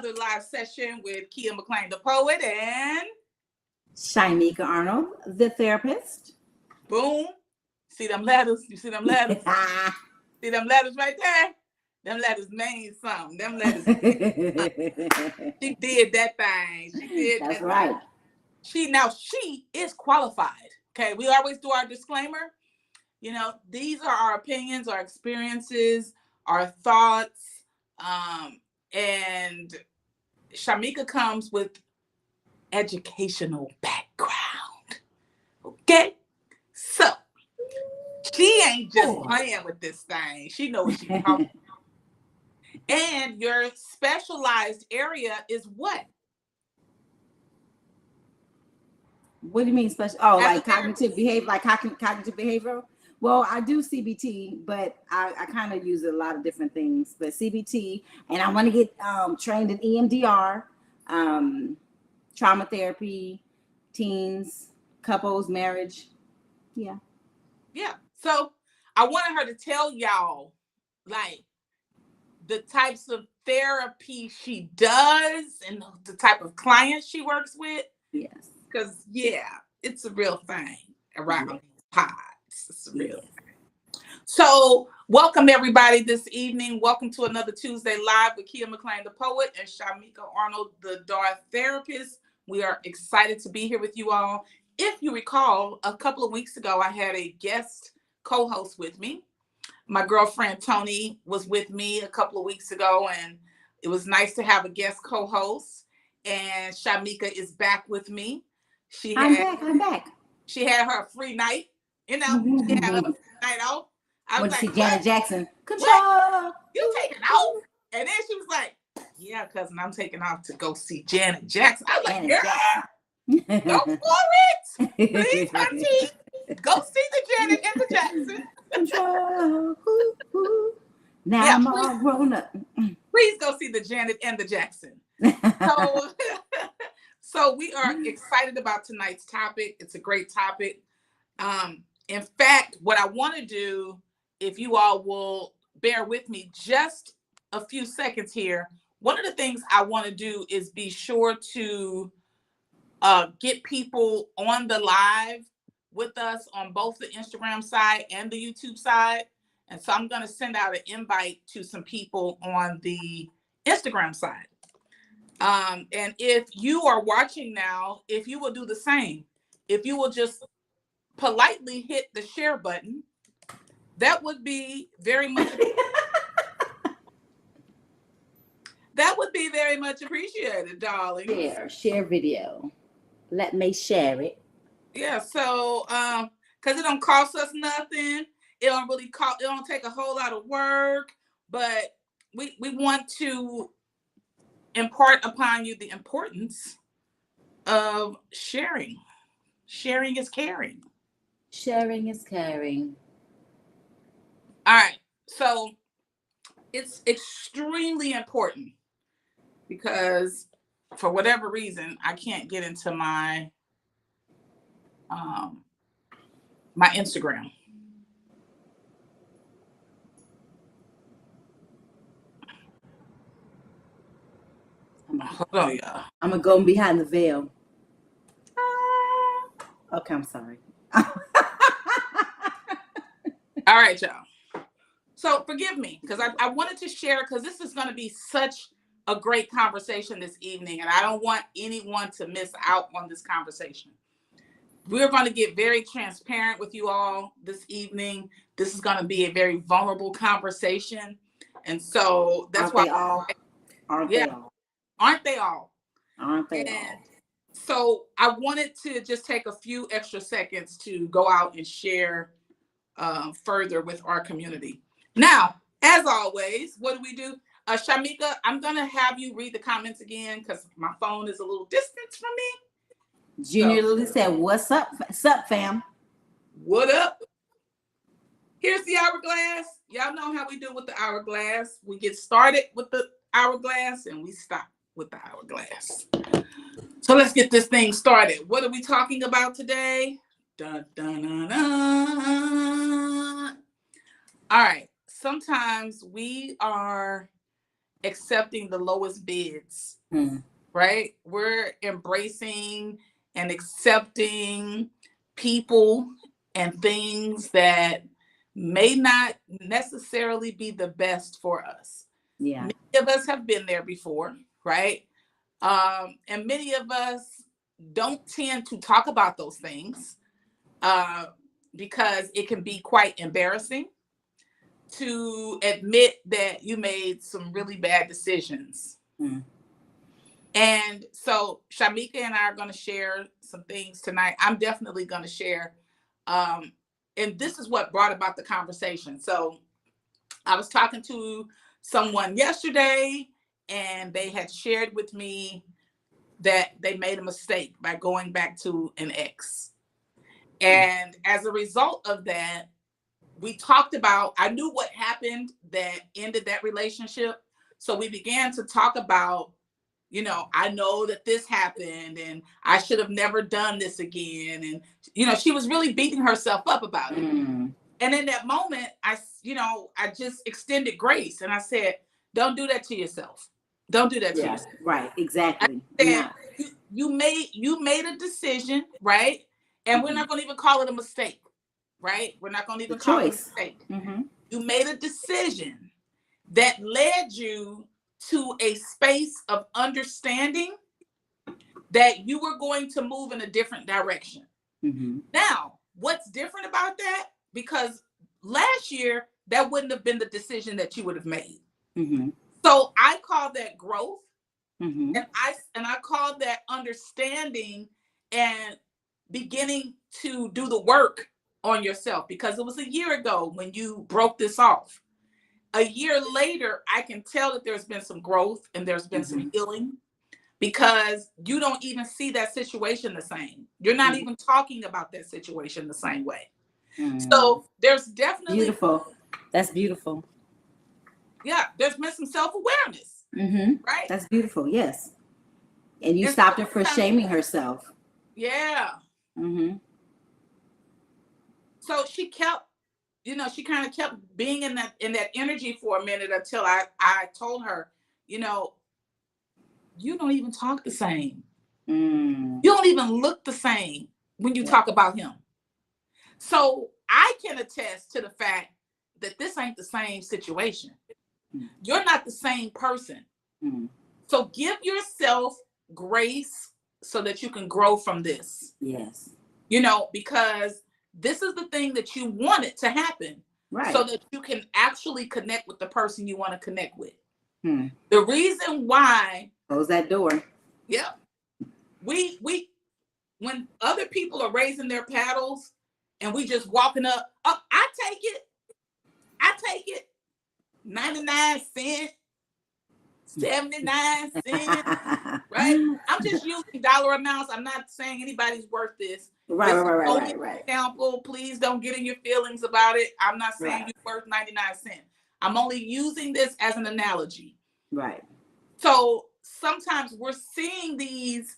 another live session with Keya McLean, the poet, and Shanika Arnold, the therapist. Boom. See them letters? You see them letters? See them letters right there? Them letters mean something. Them letters. She did that thing. She did That's that right. Thing. She is qualified. Okay, we always do our disclaimer. You know, these are our opinions, our experiences, our thoughts, and Shamika comes with educational background. Okay, so she ain't just playing with this thing. She knows what she's talking about. And your specialized area is what? What do you mean special? Oh, like cognitive behavior, like cognitive behavioral. Well, I do CBT, but I kind of use a lot of different things. But CBT, and I want to get trained in EMDR, trauma therapy, teens, couples, marriage. Yeah. Yeah. So I wanted her to tell y'all, like, the types of therapy she does and the type of clients she works with. Yes. Because, it's a real thing around pods. It's a real thing. So welcome, everybody, this evening. Welcome to another Tuesday Live with Keya McLean, the poet, and Shamika Arnold, the DAR therapist. We are excited to be here with you all. If you recall, a couple of weeks ago, I had a guest co-host with me. My girlfriend Tony was with me a couple of weeks ago, and it was nice to have a guest co-host. And Shamika is back with me. I'm back. She had her free night, she had her night off. I was like, see Janet Jackson. Control. What? You taking off? And then she was like, yeah, cousin, I'm taking off to go see Janet Jackson. I was like, yeah, go for it. Please, auntie, go see the Janet and the Jackson. Control. Now I'm all grown up. Please go see the Janet and the Jackson. So we are excited about tonight's topic. It's a great topic. In fact, what I want to do, if you all will bear with me just a few seconds here, one of the things I want to do is be sure to get people on the live with us on both the Instagram side and the YouTube side. And so I'm going to send out an invite to some people on the Instagram side. And if you are watching now, if you will do the same, if you will just politely hit the share button, that would be very much appreciated, darling. Share video. Let me share it. Yeah, so because it don't cost us nothing. It don't take a whole lot of work, but we want to impart upon you the importance of sharing. Sharing is caring. Sharing is caring. All right. So it's extremely important because for whatever reason, I can't get into my my Instagram. Hold on, y'all. I'm gonna go behind the veil. Okay, I'm sorry. All right, y'all. So forgive me because I wanted to share because this is going to be such a great conversation this evening, and I don't want anyone to miss out on this conversation. We're going to get very transparent with you all this evening. This is going to be a very vulnerable conversation, and so that's why. Aren't they all? Aren't they all? Aren't they all? So I wanted to just take a few extra seconds to go out and share further with our community. Now, as always, what do? Shamika, I'm going to have you read the comments again because my phone is a little distant from me. Junior Lily said, what's up? What's up, fam? What up? Here's the hourglass. Y'all know how we do with the hourglass. We get started with the hourglass and we stop with the hourglass. So let's get this thing started. What are we talking about today? Dun, dun, dun, dun. All right. Sometimes we are accepting the lowest bids, Mm. right? We're embracing and accepting people and things that may not necessarily be the best for us. Yeah. Many of us have been there before, right? And many of us don't tend to talk about those things uh, because it can be quite embarrassing to admit that you made some really bad decisions. Mm. And so Shamika and I are going to share some things tonight. I'm definitely going to share. And this is what brought about the conversation. So I was talking to someone yesterday, and they had shared with me that they made a mistake by going back to an ex. And as a result of that, we talked about, I knew what happened that ended that relationship. So we began to talk about, I know that this happened and I should have never done this again. And, she was really beating herself up about it. Mm. And in that moment, I just extended grace and I said, don't do that to yourself. Don't do that to yourself. Right. Exactly. I said, you made a decision, right? And we're not going to even call it a mistake, right? We're not going to even call it a mistake. Mm-hmm. You made a decision that led you to a space of understanding that you were going to move in a different direction. Mm-hmm. Now, what's different about that? Because last year, that wouldn't have been the decision that you would have made. Mm-hmm. So I call that growth. Mm-hmm. And I call that understanding and beginning to do the work on yourself, because it was a year ago when you broke this off. A year later, I can tell that there's been some growth and there's been some healing, because you don't even see that situation the same. You're not even talking about that situation the same way. So there's definitely beautiful. That's beautiful. Yeah, there's been some self-awareness. Right? That's beautiful. Yes. And you stopped her for shaming herself. Yeah. So she kept, she kind of kept being in that energy for a minute until I told her, you don't even talk the same. You don't even look the same when you talk about him. So I can attest to the fact that this ain't the same situation. You're not the same person. So give yourself grace so that you can grow from this. Yes. Because this is the thing that you wanted to happen. Right. So that you can actually connect with the person you want to connect with. The reason why. Close that door. Yep. We when other people are raising their paddles and we just walking up, oh, I take it. 99 cents, 79 cents, right? I'm just using dollar amounts. I'm not saying anybody's worth this. Right. Example, please don't get in your feelings about it. I'm not saying you're worth 99 cents. I'm only using this as an analogy. Right. So sometimes we're seeing these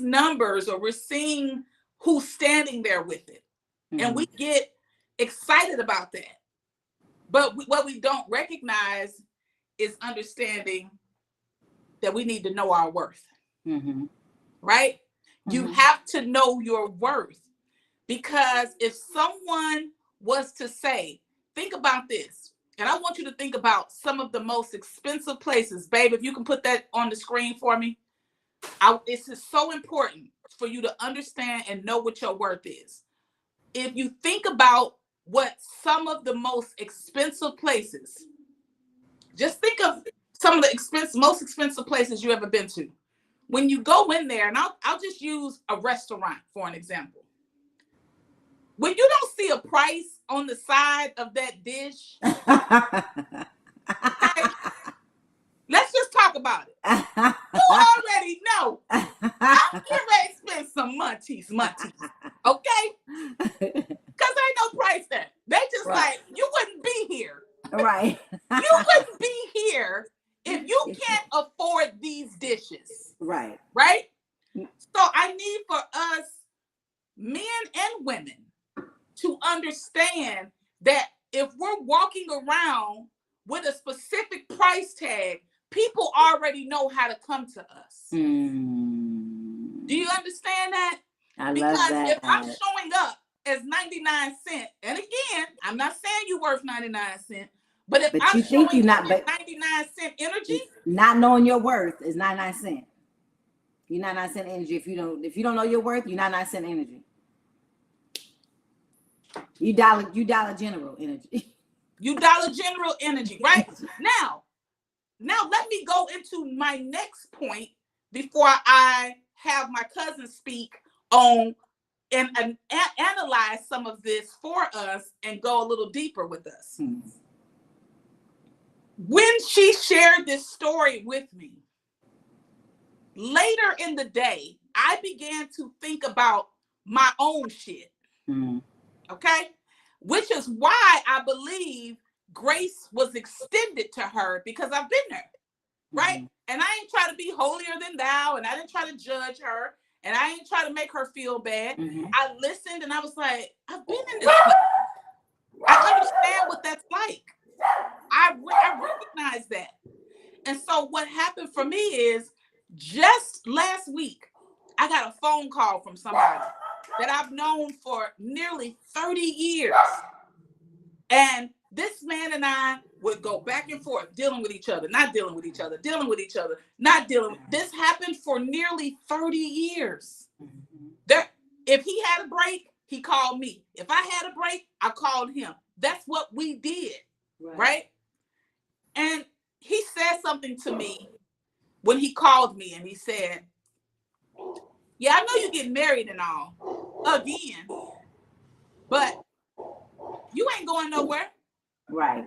numbers, or we're seeing who's standing there with it. And we get excited about that. But what we don't recognize is understanding that we need to know our worth. Right? You have to know your worth, because if someone was to say, think about this, and I want you to think about some of the most expensive places, babe, if you can put that on the screen for me. This is so important for you to understand and know what your worth is. If you think about what some of the most expensive places, just think of some of the most expensive places you ever been to. When you go in there, and I'll just use a restaurant for an example. When you don't see a price on the side of that dish, okay, let's just talk about it. You already know I'm getting ready to spend some munchies, okay? Because ain't no price there. They just like, you wouldn't be here. Right. You wouldn't be here if you can't afford these dishes. Right. Right? So I need for us, men and women, to understand that if we're walking around with a specific price tag, people already know how to come to us. Do you understand that? Because if I'm showing up as 99 cents, and again, I'm not saying you're worth 99 cents, but if I'm showing up as 99-cent energy, not knowing your worth is 99 cents. You're 99-cent energy. If you don't know your worth, you're 99-cent energy. You dollar general energy. You dollar general energy, right? Now let me go into my next point before I have my cousin speak on and analyze some of this for us and go a little deeper with us. When she shared this story with me, later in the day, I began to think about my own shit. Okay? Which is why I believe grace was extended to her, because I've been there. Right? And I ain't try to be holier than thou, and I didn't try to judge her, and I ain't try to make her feel bad. I listened and I was like, I've been in this place. I understand what that's like. I recognize that. And so what happened for me is, just last week, I got a phone call from somebody that I've known for nearly 30 years. And this man and I would go back and forth, dealing with each other, not dealing with each other, dealing with each other, not dealing with. This happened for nearly 30 years. If he had a break, he called me. If I had a break, I called him. That's what we did, right? And he said something to me when he called me, and he said, yeah, I know you get married and all again, but you ain't going nowhere. Right.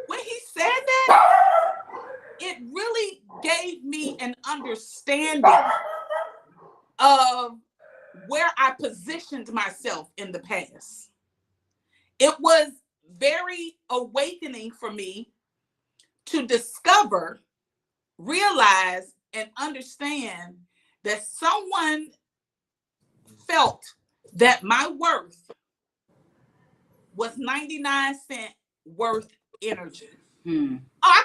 When he said that, it really gave me an understanding of where I positioned myself in the past. It was very awakening for me to discover, realize, and understand that someone felt that my worth was 99-cent worth energy. Oh, I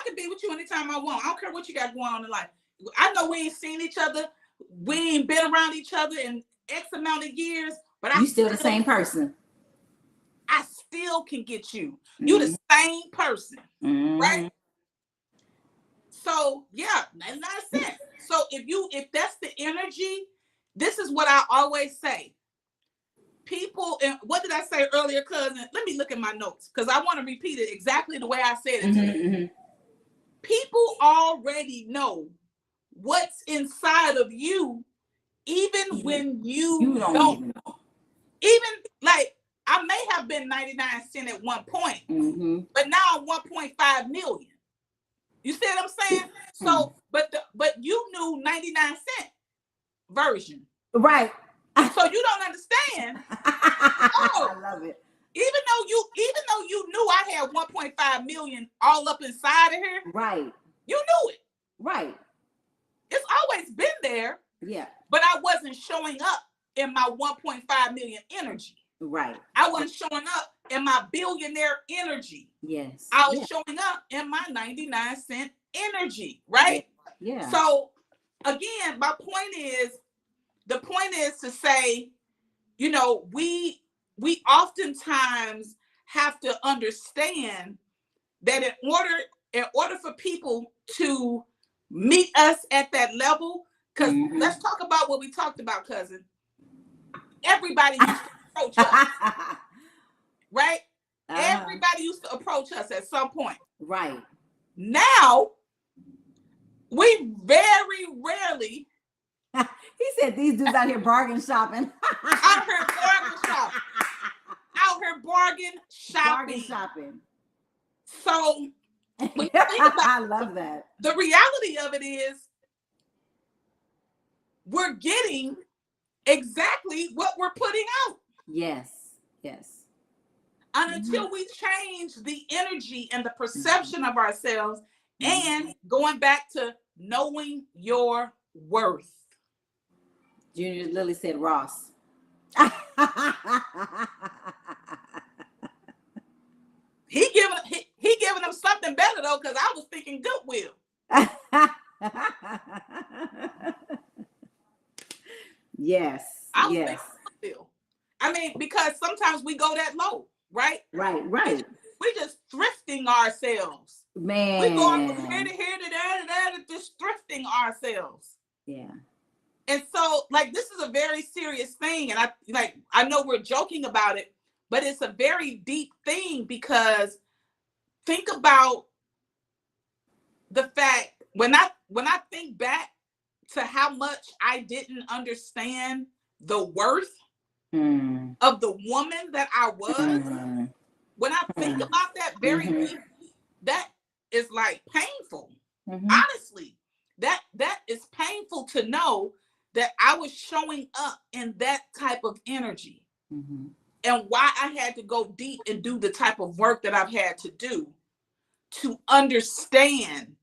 can be with you anytime I want. I don't care what you got going on in life. I know we ain't seen each other. We ain't been around each other in X amount of years, but you still the same person. I still can get you. You the same person, right? So yeah, 99 cents. So if that's the energy, this is what I always say. People, and what did I say earlier, cousin? Let me look at my notes, because I want to repeat it exactly the way I said it to you. People already know what's inside of you, even when you don't. Even like, I may have been 99 cents at one point, but now I'm 1.5 million. You see what I'm saying? So, but you knew 99 cent version, right? So you don't understand. Oh, I love it. Even though you knew I had 1.5 million all up inside of here, right? You knew it, right? It's always been there, yeah. But I wasn't showing up in my 1.5 million energy, right? I wasn't showing up in my billionaire energy. Yes, I was showing up in my 99 cent energy, right? Yeah. So again, the point is to say, you know, we oftentimes have to understand that in order for people to meet us at that level, because let's talk about what we talked about, cousin. Everybody used to approach us, right? Everybody used to approach us at some point. Right. Now, we very rarely. He said these dudes out here bargain shopping. Out here bargain shopping. Out here bargain shopping. Bargain shopping. So, when you think about I love that. The reality of it is, we're getting exactly what we're putting out. Yes. Yes. And until we change the energy and the perception of ourselves, and going back to knowing your worth. Junior Lily said Ross. He giving He giving them something better though, because I was thinking Goodwill. Yes. I was Yes. thinking Goodwill. I mean, because sometimes we go that low, right? Right. We just thrifting ourselves. Man. We going from here to here to there to there, to just thrifting ourselves. Yeah. And so, like, this is a very serious thing. And I know we're joking about it, but it's a very deep thing, because think about the fact when I think back to how much I didn't understand the worth of the woman that I was. When I think about that very deeply, that is like painful. Honestly, that is painful to know that I was showing up in that type of energy, and why I had to go deep and do the type of work that I've had to do to understand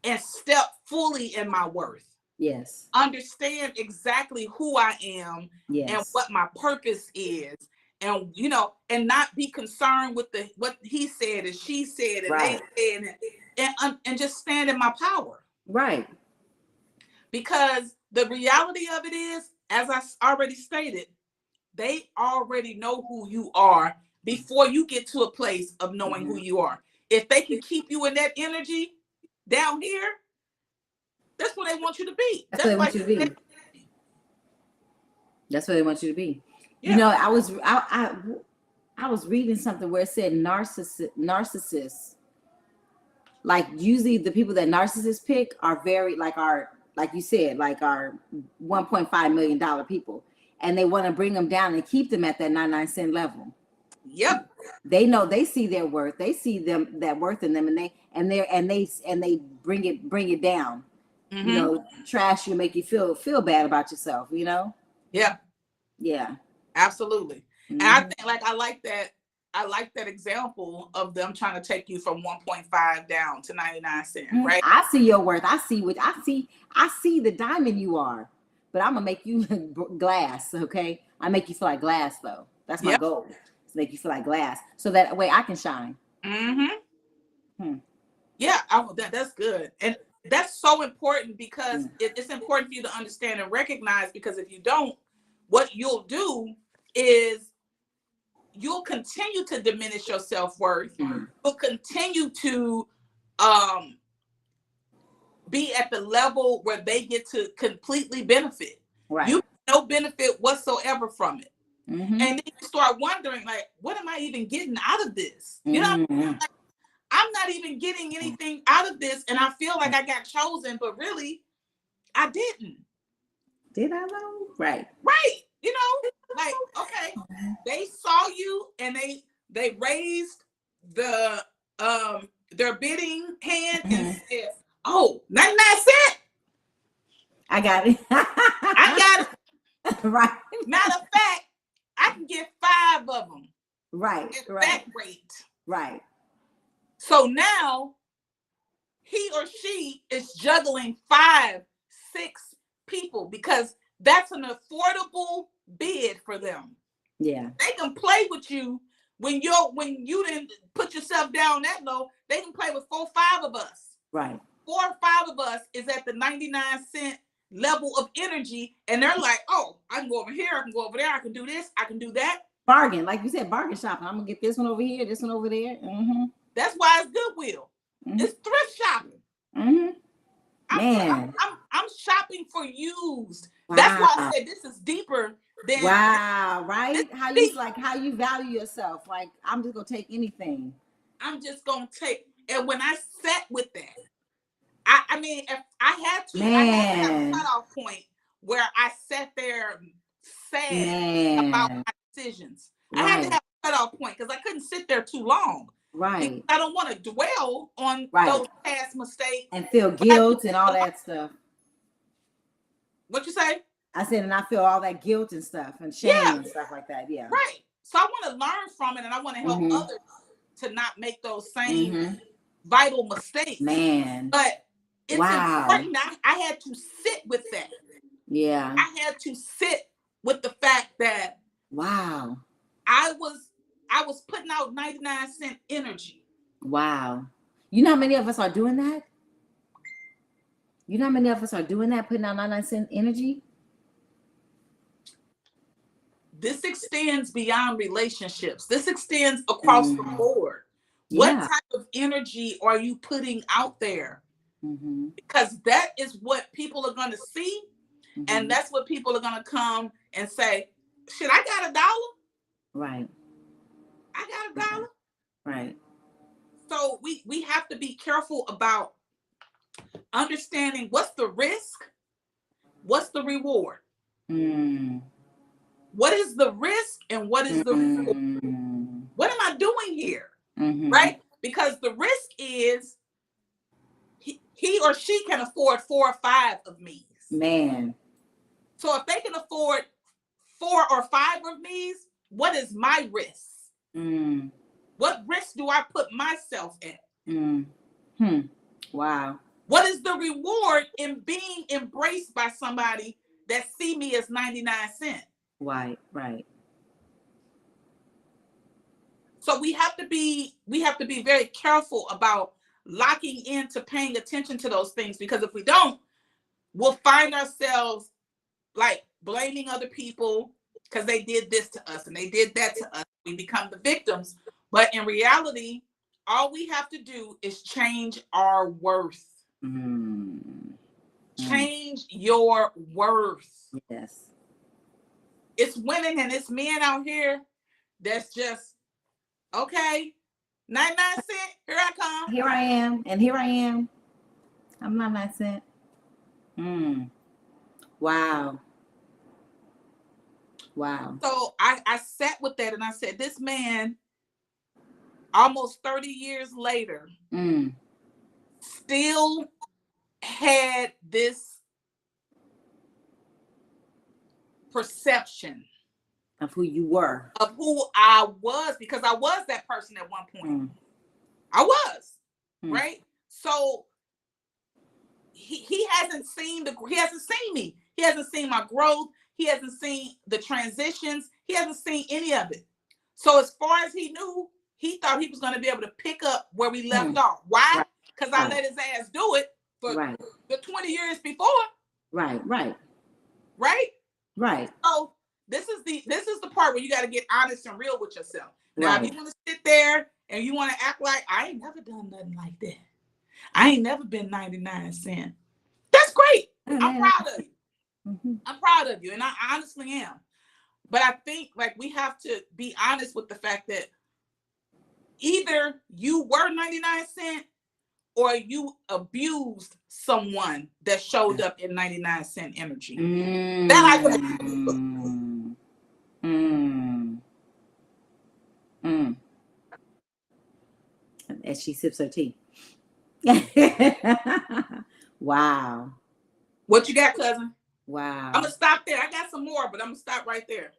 and step fully in my worth. Yes. Understand exactly who I am, yes. and what my purpose is. And, and not be concerned with what he said and she said and right. they said, and just stand in my power. Right. Because the reality of it is, as I already stated, they already know who you are before you get to a place of knowing who you are. If they can keep you in that energy down here, that's where they want you to be. That's where they want you to be. That's where they want you to be. Yeah. I was reading something where it said narcissists, like usually the people that narcissists pick are very like you said, like our $1.5 million people, and they want to bring them down and keep them at that 99-cent level. Yep. They know, they see their worth. They see that worth in them, and they bring it down. Trash you, make you feel bad about yourself. Yeah. Yeah. Absolutely. And I think I like that example of them trying to take you from 1.5 down to 99 cents, right? I see your worth. I see the diamond you are, but I'm gonna make you glass. Okay. I make you feel like glass though. That's my goal. To make you feel like glass, so that way I can shine. Yeah. That's good. And that's so important, because it's important for you to understand and recognize, because if you don't, what you'll do is you'll continue to diminish your self-worth. You'll continue to be at the level where they get to completely benefit. Right. You have no benefit whatsoever from it. And then you start wondering, like, what am I even getting out of this? I'm not even getting anything out of this, and I feel like I got chosen, but really I didn't. Did I though? Right. Like, okay, they saw you and they raised the their bidding hand and said, "Oh, 99 cents. I got it. I got it." Right. Matter of fact, I can get 5 of them. Right. At that rate. Right. So now he or she is juggling 5, 6 people, because that's an affordable bid for them. Yeah. They can play with you when you didn't put yourself down that low. They can play with 4, 5 of us. Right. 4 or 5 of us is at the 99-cent level of energy, and they're like, "Oh, I can go over here, I can go over there, I can do this, I can do that." Bargain, like you said, bargain shopping. I'm gonna get this one over here, this one over there. That's why it's Goodwill. It's thrift shopping. I'm shopping for used. Wow. That's why I said this is deeper than right? How you value yourself. Like, I'm just gonna take anything. I'm just gonna take. And when I sat with that, I mean, if I had to have a cutoff point where I sat there sad about my decisions. Right. I had to have a cutoff point, because I couldn't sit there too long. Right. I don't want to dwell on those past mistakes and feel guilt and all that stuff. What you say? I said, and I feel all that guilt and stuff and shame and stuff like that. Yeah. Right. So I want to learn from it, and I want to help others to not make those same vital mistakes. Man. But it's important. I had to sit with that. Yeah. I had to sit with the fact that I was putting out 99-cent energy. Wow. You know how many of us are doing that? You know how many of us are doing that, putting out 99-cent energy? This extends beyond relationships. This extends across the board. What Yeah. type of energy are you putting out there? Mm-hmm. Because that is what people are going to see. Mm-hmm. And that's what people are going to come and say, shit, I got $1. Right. I got $1. Right. So we have to be careful about understanding what's the risk, what's the reward. Mm. What is the risk and what is the reward? What am I doing here? Mm-hmm. Right? Because the risk is he or she can afford 4 or 5 of me's. Man. So if they can afford 4 or 5 of me's, what is my risk? Mm. What risk do I put myself at? Wow. What is the reward in being embraced by somebody that see me as 99 cents? Right. So we have to be very careful about locking into paying attention to those things, because if we don't, we'll find ourselves like blaming other people because they did this to us and they did that to us. We become the victims. But in reality, all we have to do is change our worth. Change your worth. Yes. It's women and it's men out here that's just, okay, 99 cents, here I come. Here I am, and here I am. I'm 99 cents. Wow. So I sat with that and I said, this man, almost 30 years later, still had this perception of who you were, of who I was, because I was that person at one point. I was, right? So he hasn't seen me. He hasn't seen my growth. He hasn't seen the transitions. He hasn't seen any of it. So as far as he knew, he thought he was going to be able to pick up where we left off. Why? Because I let his ass do it for the 20 years before. Right. So this is the part where you got to get honest and real with yourself. Now, if you want to sit there and you want to act like I ain't never done nothing like that, I ain't never been 99 cents. That's great. I'm proud of you. I'm proud of you, and I honestly am. But I think like we have to be honest with the fact that either you were 99 cents or you abused someone that showed up in 99 cent energy. That I can. As she sips her tea. Wow. What you got, cousin? Wow. I'm gonna stop there. I got some more, but I'm gonna stop right there.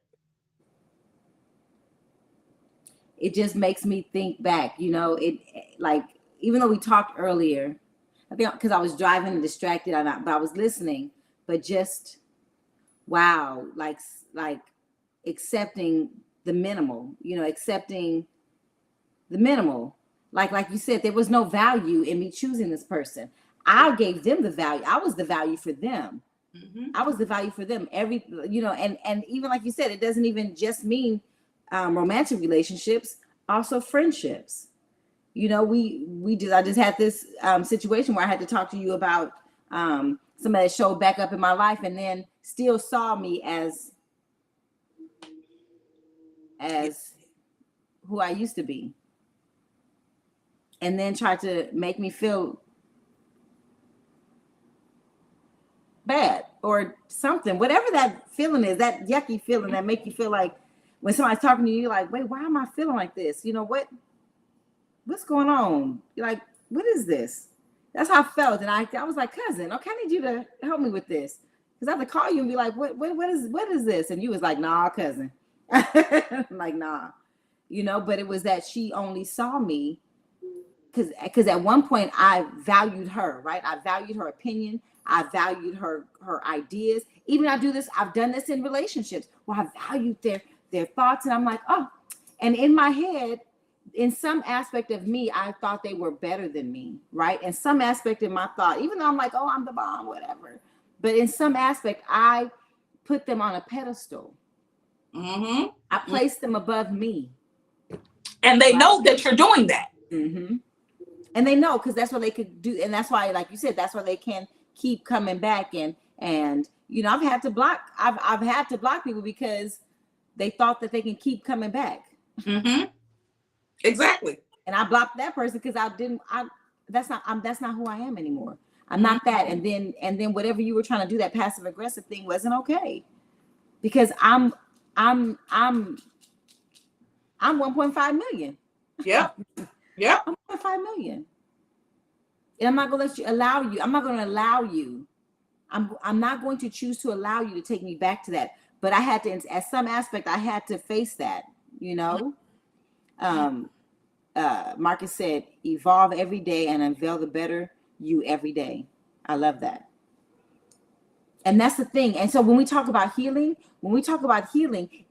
It just makes me think back, it like, even though we talked earlier, I think because I was driving and distracted, but I was listening, but just, wow, like accepting the minimal, accepting the minimal. Like you said, there was no value in me choosing this person. I gave them the value. I was the value for them. I was the value for them. And even like you said, it doesn't even just mean romantic relationships, also friendships. I just had this situation where I had to talk to you about somebody that showed back up in my life and then still saw me as who I used to be, and then tried to make me feel bad or something, whatever that feeling is, that yucky feeling that make you feel like when somebody's talking to you, you're like, wait, why am I feeling like this? What's going on? You're like, what is this? That's how I felt. And I was like, cousin, okay, I need you to help me with this. Because I have to call you and be like, what is this? And you was like, nah, cousin. I'm like, nah. But it was that she only saw me because at one point I valued her, right? I valued her opinion. I valued her ideas. Even I've done this in relationships where I valued their thoughts. And I'm like, oh, and in my head, in some aspect of me, I thought they were better than me, right? In some aspect of my thought, even though I'm like, oh, I'm the bomb, whatever. But in some aspect, I put them on a pedestal. Mm-hmm. I placed them above me. And they know that you're doing that. Mm-hmm. And they know, because that's what they could do. And that's why, like you said, that's why they can keep coming back. And you know, I've had to block people because they thought that they can keep coming back. Mm-hmm. Exactly. And I blocked that person because that's not who I am anymore. I'm not that. And then whatever you were trying to do, that passive aggressive thing wasn't okay. Because I'm 1.5 million. Yep. Yep. I'm 1.5 million. And I'm not going to allow you. I'm not going to allow you. I'm not going to choose to allow you to take me back to that. But I had to, at some aspect, I had to face that, you know. Marcus said, evolve every day and unveil the better you every day. I love that. And that's the thing. And so when we talk about healing,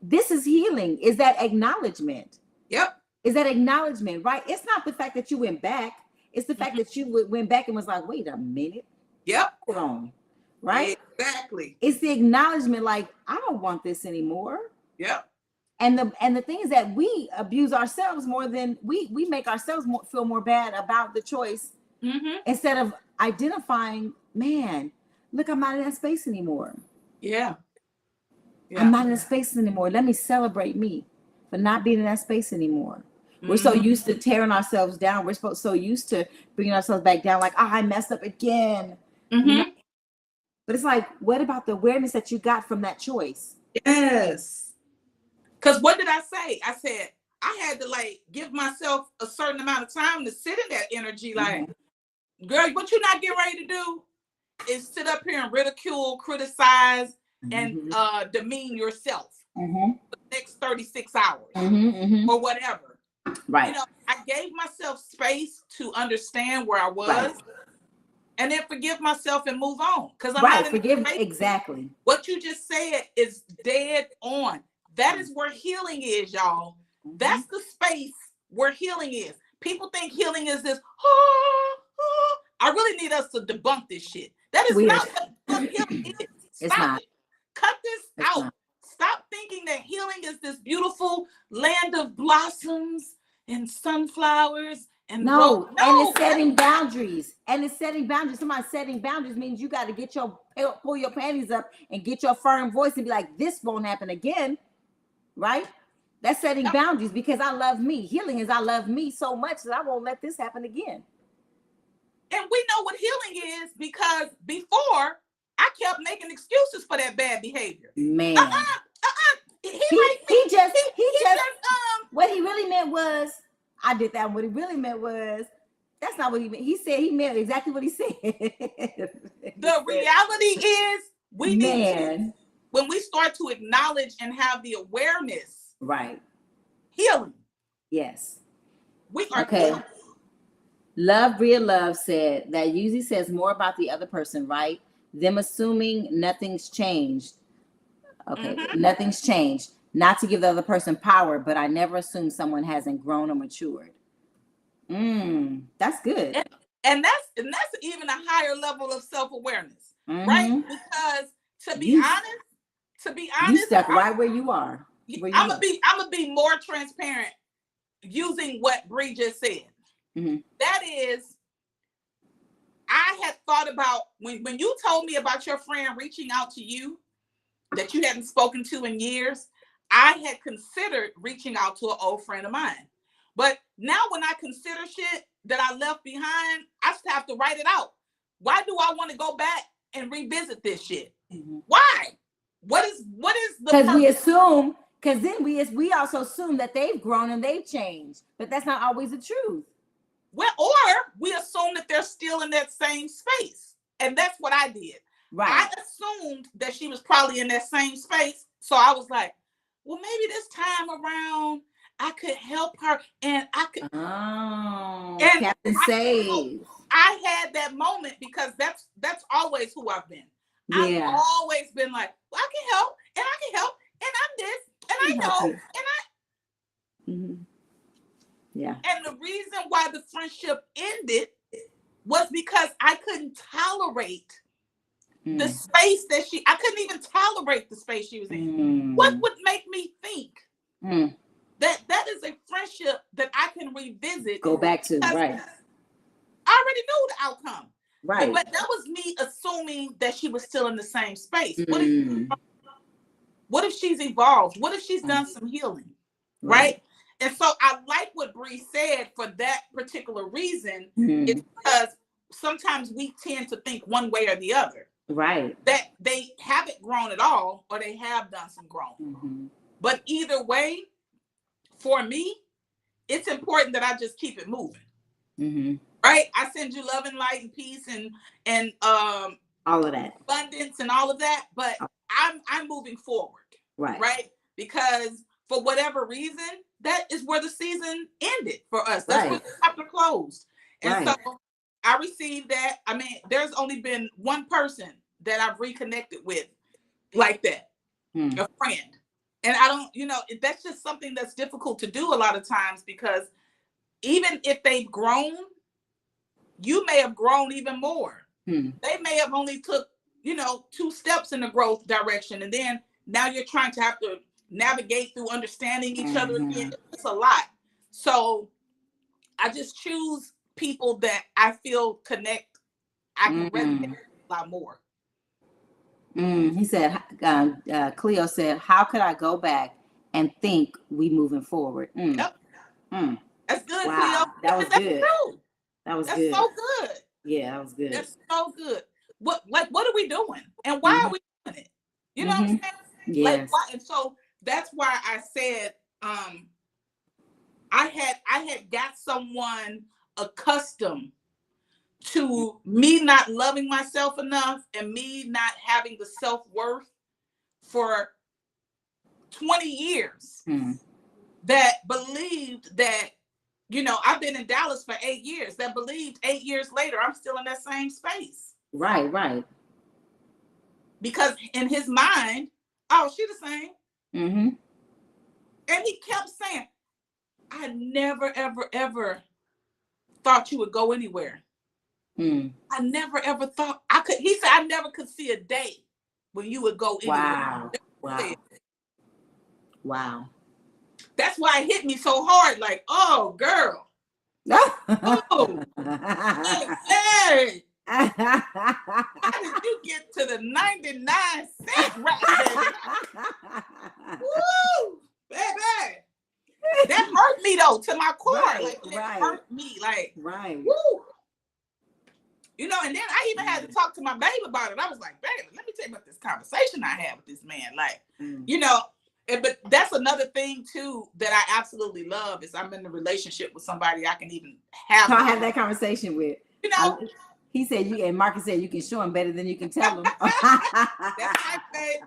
this is healing, is that acknowledgement. Yep. Is that acknowledgement, right? It's not the fact that you went back. It's the fact that you went back and was like, wait a minute. Yep. Hold on. Right? Exactly. It's the acknowledgement, like, I don't want this anymore. Yep. And the thing is that we abuse ourselves more than we make ourselves feel more bad about the choice, instead of identifying, man, look, I'm not in that space anymore. Yeah. I'm not in that space anymore. Let me celebrate me for not being in that space anymore. We're so used to tearing ourselves down. We're so used to bringing ourselves back down, like, oh, I messed up again. You know? But it's like, what about the awareness that you got from that choice? Yes. Because what did I say? I said, I had to like give myself a certain amount of time to sit in that energy. Like, girl, what you're not getting ready to do is sit up here and ridicule, criticize, and demean yourself for the next 36 hours or whatever. Right. You know, I gave myself space to understand where I was. Right. And then forgive myself and move on. Because I'm right, not forgive exactly. What you just said is dead on. That is where healing is, y'all. That's the space where healing is. People think healing is this, I really need us to debunk this shit. That is not what healing is. Stop it. Cut this out. Not. Stop thinking that healing is this beautiful land of blossoms and sunflowers. And no, and it's setting boundaries. Somebody setting boundaries means you got to pull your panties up and get your firm voice and be like, this won't happen again. Right? That's setting boundaries, because I love me. Healing is I love me so much that I won't let this happen again. And we know what healing is, because before I kept making excuses for that bad behavior. Man. What he really meant was, I did that. What he really meant was, that's not what he meant. He meant exactly what he said. The reality is, we need, when we start to acknowledge and have the awareness, right? Healing. Yes. We are okay. Love, Real Love said that usually says more about the other person, right? Them assuming nothing's changed. Okay, nothing's changed. Not to give the other person power, but I never assume someone hasn't grown or matured. That's good. And that's even a higher level of self-awareness, right? Because to be honest, you stuck right where you are. I'm gonna be more transparent using what Bree just said. That is, I had thought about when you told me about your friend reaching out to you that you hadn't spoken to in years. I had considered reaching out to an old friend of mine. But now when I consider shit that I left behind, I just have to write it out. Why do I want to go back and revisit this shit? Why? What is the Because we assume, because then we also assume that they've grown and they've changed. But that's not always the truth. Well, or we assume that they're still in that same space. And that's what I did. Right. I assumed that she was probably in that same space. So I was like, well, maybe this time around I could help her, and I could. Oh, and Captain Save. I had that moment because that's always who I've been. Yeah. I've always been like, well, I can help, and I can help, and I'm this, and I know, and I. Yeah. And the reason why the friendship ended was because I couldn't tolerate the space that I couldn't even tolerate the space she was in. What would make me think that is a friendship that I can revisit? Go back to, right. I already knew the outcome. Right. But that was me assuming that she was still in the same space. What if she's evolved? What if she's done some healing? Right? And so I like what Bree said for that particular reason. It's because sometimes we tend to think one way or the other. Right. That they haven't grown at all, or they have done some growing. But either way, for me, it's important that I just keep it moving. Right? I send you love and light and peace and all of that, abundance and all of that. But I'm moving forward. Right? Because for whatever reason, that is where the season ended for us. That's where the chapter closed. And so I received that. I mean, there's only been one person that I've reconnected with like that, a friend. And I don't, that's just something that's difficult to do a lot of times, because even if they've grown, you may have grown even more. They may have only took, 2 steps in the growth direction. And then now you're trying to have to navigate through understanding each other again. It's a lot. So I just choose people that I feel I can resonate a lot more. He said, Cleo said, how could I go back and think we moving forward? Yep. That's good, wow. Cleo. That was good. True. That's good. So good. Yeah, that was good. That's so good. What are we doing? And why are we doing it? You know what I'm saying? Yes. And so that's why I said I had got someone accustomed to me not loving myself enough and me not having the self-worth for 20 years that believed that, I've been in Dallas for 8 years, that believed 8 years later I'm still in that same space. Right. Because in his mind, oh, she the same. And he kept saying, I never, ever, ever thought you would go anywhere. I never, ever thought I could. He said, I never could see a day when you would go anywhere. Wow. That's why it hit me so hard. Like, oh, girl. Oh, hey. How did you get to the 99-cent right there? Woo, baby. That hurt me though, to my core. It hurt me. Woo. And then I even had to talk to my baby about it. I was like, baby, let me tell you about this conversation I had with this man. But that's another thing too that I absolutely love is I'm in a relationship with somebody I can even have that conversation with. He said and Marcus said you can show him better than you can tell him. That's my babe.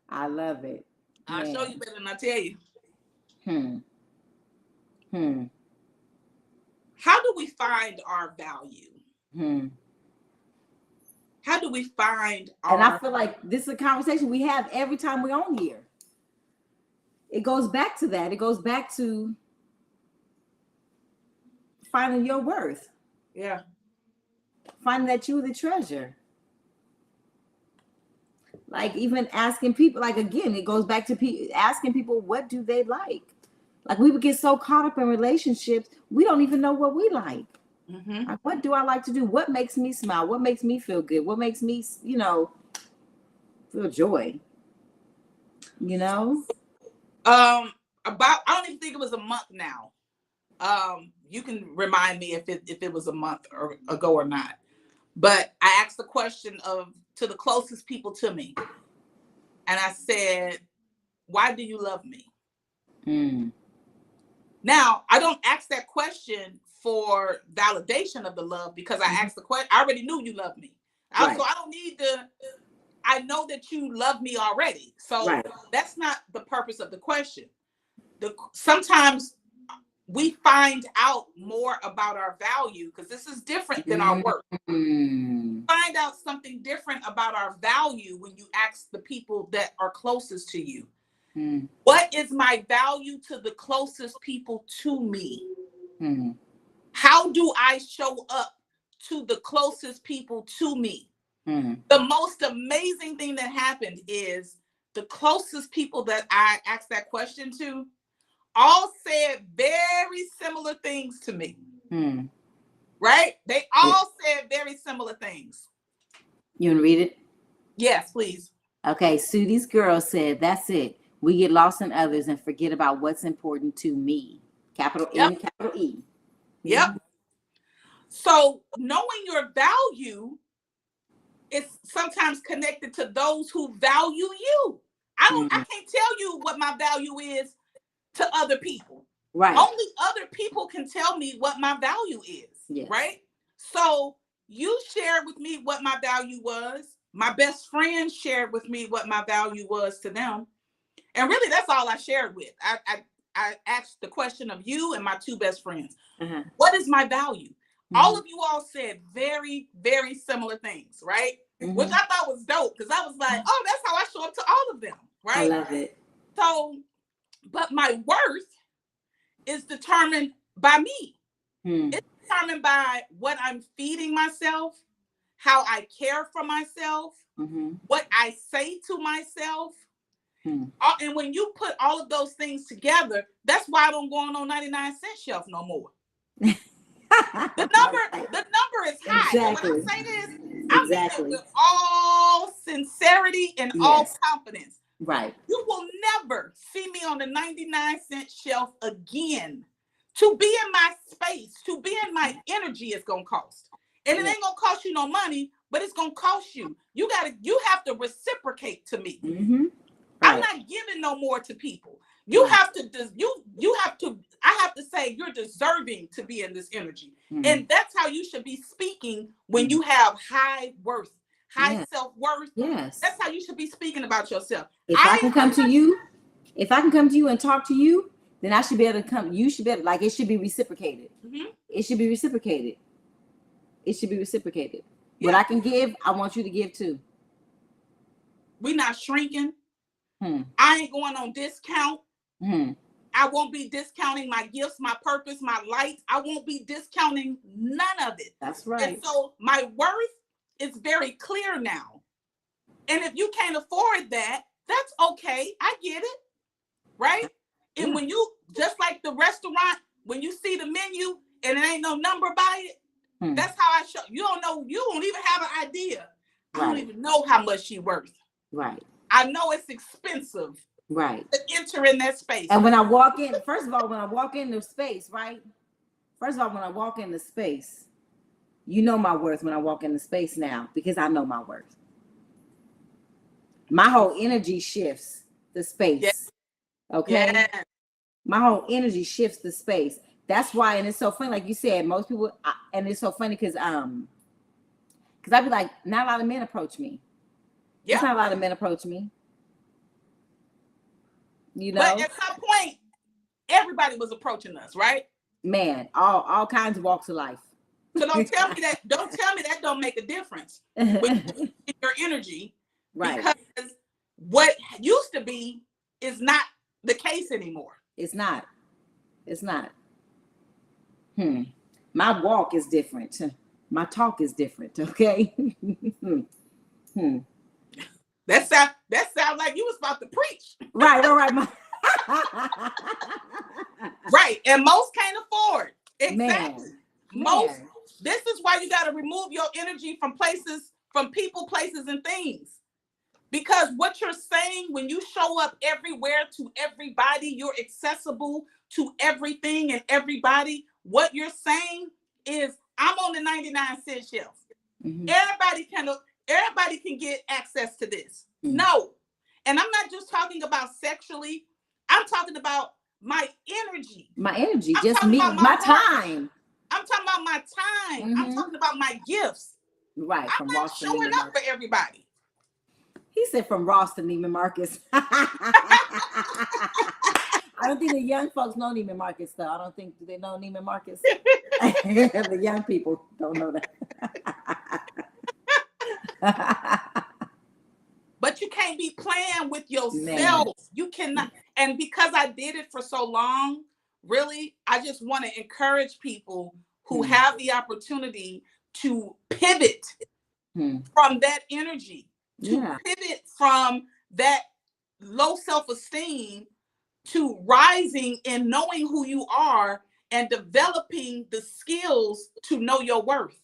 I love it. I'll show you better than I tell you. How do we find our value? How do we find our... And I feel like this is a conversation we have every time we're on here. It goes back to that. It goes back to finding your worth. Yeah. Finding that you're the treasure. Like even asking people, like again, it goes back to asking people, what do they like? Like we would get so caught up in relationships, we don't even know what we like. Like, what do I like to do? What makes me smile? What makes me feel good? What makes me, feel joy? I don't even think it was a month now. You can remind me if it was a month ago or not. But I asked the question to the closest people to me. And I said, why do you love me? Now, I don't ask that question for validation of the love, because I asked the question. I already knew you loved me. So I don't need to. I know that you love me already. So that's not the purpose of the question. Sometimes we find out more about our value, because this is different than our work. Find out something different about our value when you ask the people that are closest to you. Mm. What is my value to the closest people to me? Mm. How do I show up to the closest people to me? Mm. The most amazing thing that happened is the closest people that I asked that question to all said very similar things to me. Mm. Right? They all said very similar things. You want to read it? Yes, please. Okay, Sudie's girl said, that's it. We get lost in others and forget about what's important to me. Capital M, capital E. Yep. Mm-hmm. So knowing your value is sometimes connected to those who value you. I can't tell you what my value is to other people. Right. Only other people can tell me what my value is. Yes. Right? So you shared with me what my value was. My best friend shared with me what my value was to them. And really, that's all I shared with. I asked the question of you and my two best friends. Uh-huh. What is my value? Mm-hmm. All of you all said very, very similar things, right? Mm-hmm. Which I thought was dope because I was like, oh, that's how I show up to all of them, right? I love it. So, but my worth is determined by me. Mm. It's determined by what I'm feeding myself, how I care for myself, mm-hmm. what I say to myself. Hmm. And when you put all of those things together, that's why I don't go on 99-cent shelf no more. The number is high. Exactly. And when I say this, I mean it with all sincerity and all confidence. Right. You will never see me on the 99-cent shelf again. To be in my space, to be in my energy is gonna cost. And it ain't gonna cost you no money, but it's gonna cost you. You have to reciprocate to me. Mm-hmm. Right. I'm not giving no more to people. You have to, I have to say you're deserving to be in this energy. Mm-hmm. And that's how you should be speaking when you have high worth, high self-worth. Yes. That's how you should be speaking about yourself. If I can come to you and talk to you, then I should be able to come. You should be able, like, it should be reciprocated. Mm-hmm. It should be reciprocated. It should be reciprocated. Yeah. What I can give, I want you to give too. We're not shrinking. I ain't going on discount. I won't be discounting my gifts, my purpose, my light. I won't be discounting none of it. That's right. And so my worth is very clear now. And if you can't afford that, that's okay. I get it. Right? And when you, just like the restaurant, when you see the menu and it ain't no number by it, that's how I show. You don't even have an idea. Right. I don't even know how much she's worth. Right. I know it's expensive, right, to enter in that space. And when I walk in, first of all, when I walk into space, right? First of all, when I walk into space, you know my worth when I walk into space now because I know my worth. My whole energy shifts the space. Yes. Okay. Yes. My whole energy shifts the space. That's why, and it's so funny, like you said, most people, and it's so funny because I be like, not a lot of men approach me. Yeah. Not a lot of men approach me. You know, but at some point, everybody was approaching us, right? Man, all kinds of walks of life. So don't tell me that. Don't tell me that don't make a difference with your energy, right? Because what used to be is not the case anymore. It's not. It's not. My walk is different. My talk is different. Okay. That sound like you was about to preach. Right, all right. Right, and most can't afford. Exactly. Man. Most. This is why you got to remove your energy from places, from people, places, and things. Because what you're saying, when you show up everywhere to everybody, you're accessible to everything and everybody. What you're saying is, I'm on the 99-cent shelf. Mm-hmm. Everybody can get access to this. Mm-hmm. No. And I'm not just talking about sexually. I'm talking about my energy. My energy, just me, my time. I'm talking about my time. Mm-hmm. I'm talking about my gifts. Right. I'm not showing up for everybody. He said from Ross to Neiman Marcus. I don't think the young folks know Neiman Marcus, though. I don't think, do they know Neiman Marcus? The young people don't know that. But you can't can't be playing with yourself. Man. You cannot. And because I did it for so long, really, I just want to encourage people who have the opportunity to pivot from that energy, to pivot from that low self-esteem to rising and knowing who you are and developing the skills to know your worth.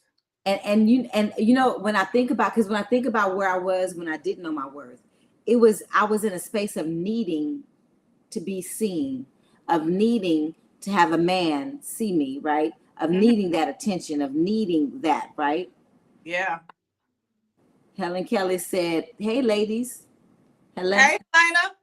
And you know, when I think about where I was when I didn't know my worth, I was in a space of needing to be seen, of needing to have a man see me, right? Of needing that attention, of needing that, right? Yeah. Helen Kelly said, "Hey, ladies." Hello. Hey, Lena.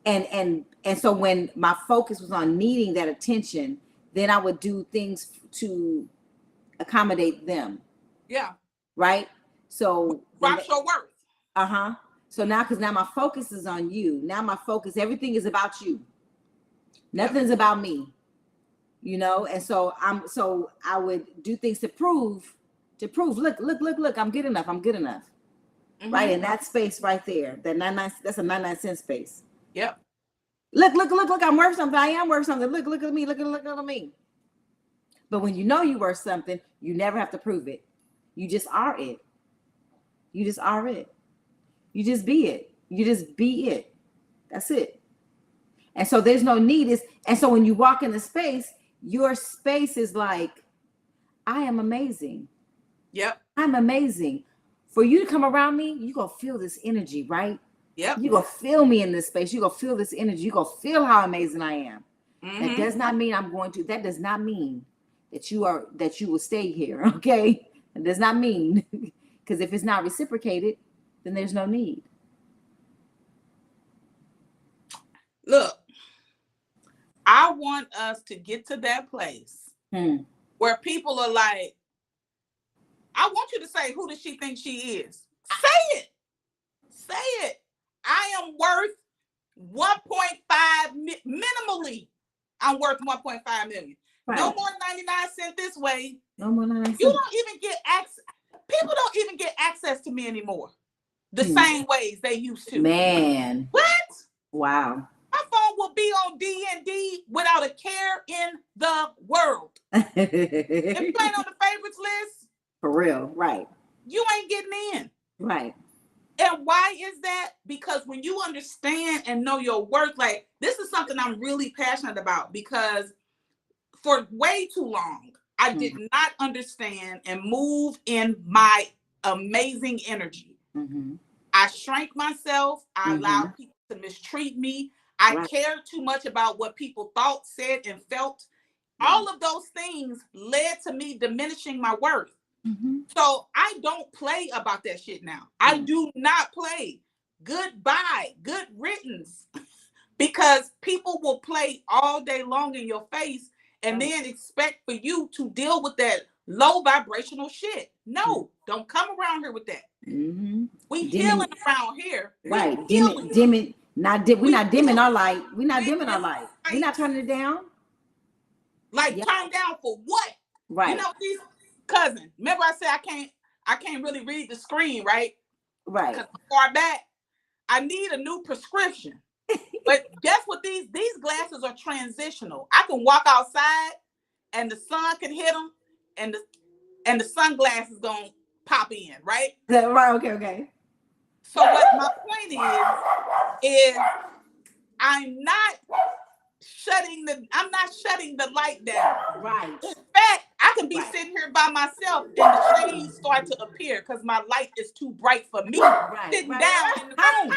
And so when my focus was on needing that attention, then I would do things to accommodate them. Yeah. Right. So drop your worth. So because now my focus is on you. Now my focus, everything is about you. Nothing's about me. You know, and so I would do things to prove, look, I'm good enough. Right in that space right there. That's a 99-cent space. Yep. Look, I'm worth something. I am worth something. Look at me, look at me. But when you know you're worth something, you never have to prove it. You just are it. You just are it. You just be it. You just be it. That's it. And so there's no need. And so when you walk in the space, your space is like, I am amazing. Yep. I'm amazing. For you to come around me, you're going to feel this energy, right? Yep. You're going to feel me in this space. You're going to feel this energy. You're going to feel how amazing I am. That does not mean that does not mean that you will stay here. Okay. It does not mean, because if it's not reciprocated, then there's no need. Look, I want us to get to that place where people are like, I want you to say, who does she think she is? Say it. Say it. I am worth 1.5 minimally. I'm worth 1.5 million. Right. No more 99 cents this way. No more 99 cents. You don't even get access. People don't even get access to me anymore. The same ways they used to. Man. What? Wow. My phone will be on D&D without a care in the world. If you ain't on the favorites list. For real, right. You ain't getting in. Right. And why is that? Because when you understand and know your worth, like this is something I'm really passionate about, because for way too long, I did not understand and move in my amazing energy. I shrank myself. I allowed people to mistreat me. I cared too much about what people thought, said, and felt. All of those things led to me diminishing my worth. So I don't play about that shit now. I do not play. Goodbye, good riddance. Because people will play all day long in your face and then expect for you to deal with that low vibrational shit. No, don't come around here with that. We healing around here. Right. Dimming. We're not dimming our light. We're not dimming our light. We're not turning it down. Like turn down for what? Right. You know, these cousin. Remember I said I can't really read the screen, right? Right. Because far back, I need a new prescription. But guess what? These glasses are transitional. I can walk outside and the sun can hit them and the sunglasses gonna pop in, right? Right, okay. So what my point is I'm not shutting the light down. Right. In fact, I can be sitting here by myself and the shades start to appear because my light is too bright for me. Sitting down in the room.